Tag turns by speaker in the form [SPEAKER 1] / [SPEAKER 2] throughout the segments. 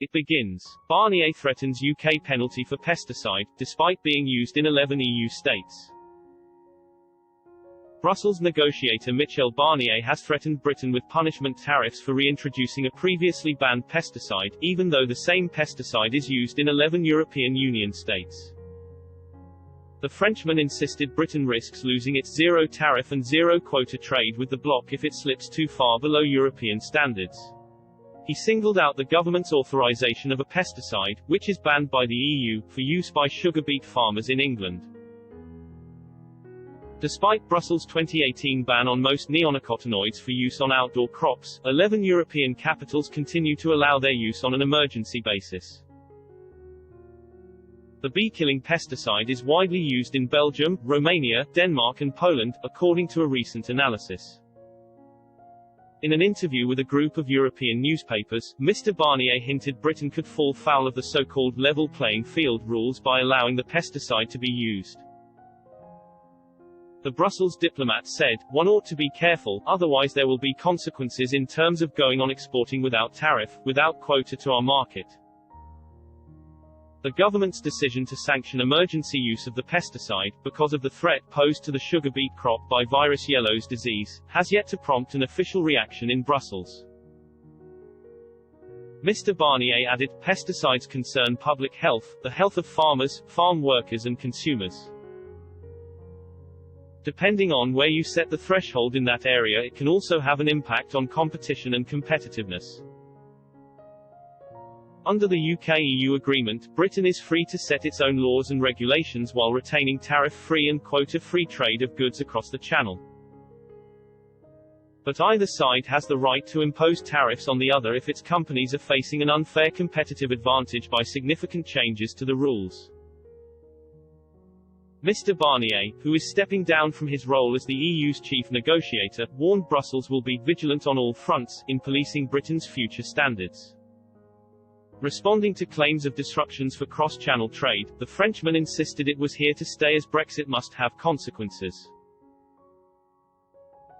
[SPEAKER 1] It begins. Barnier threatens UK penalty for pesticide, despite being used in 11 EU states. Brussels negotiator Michel Barnier has threatened Britain with punishment tariffs for reintroducing a previously banned pesticide, even though the same pesticide is used in 11 European Union states. The Frenchman insisted Britain risks losing its zero tariff and zero quota trade with the bloc if it slips too far below European standards. He singled out the government's authorization of a pesticide, which is banned by the EU, for use by sugar beet farmers in England. Despite Brussels' 2018 ban on most neonicotinoids for use on outdoor crops, 11 European capitals continue to allow their use on an emergency basis. The bee-killing pesticide is widely used in Belgium, Romania, Denmark and Poland, according to a recent analysis. In an interview with a group of European newspapers, Mr. Barnier hinted Britain could fall foul of the so-called level playing field rules by allowing the pesticide to be used. The Brussels diplomat said, "One ought to be careful, otherwise there will be consequences in terms of going on exporting without tariff, without quota to our market." The government's decision to sanction emergency use of the pesticide, because of the threat posed to the sugar beet crop by virus yellow's disease, has yet to prompt an official reaction in Brussels. Mr. Barnier added, "Pesticides concern public health, the health of farmers, farm workers and consumers. Depending on where you set the threshold in that area, it can also have an impact on competition and competitiveness." Under the UK-EU agreement, Britain is free to set its own laws and regulations while retaining tariff-free and quota-free trade of goods across the Channel. But either side has the right to impose tariffs on the other if its companies are facing an unfair competitive advantage by significant changes to the rules. Mr. Barnier, who is stepping down from his role as the EU's chief negotiator, warned Brussels will be vigilant on all fronts, in policing Britain's future standards. Responding to claims of disruptions for cross-channel trade, the Frenchman insisted it was here to stay as Brexit must have consequences.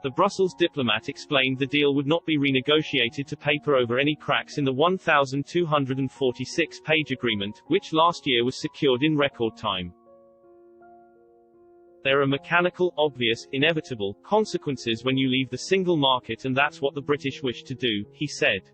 [SPEAKER 1] The Brussels diplomat explained the deal would not be renegotiated to paper over any cracks in the 1,246-page agreement, which last year was secured in record time. "There are mechanical, obvious, inevitable consequences when you leave the single market, and that's what the British wish to do," he said.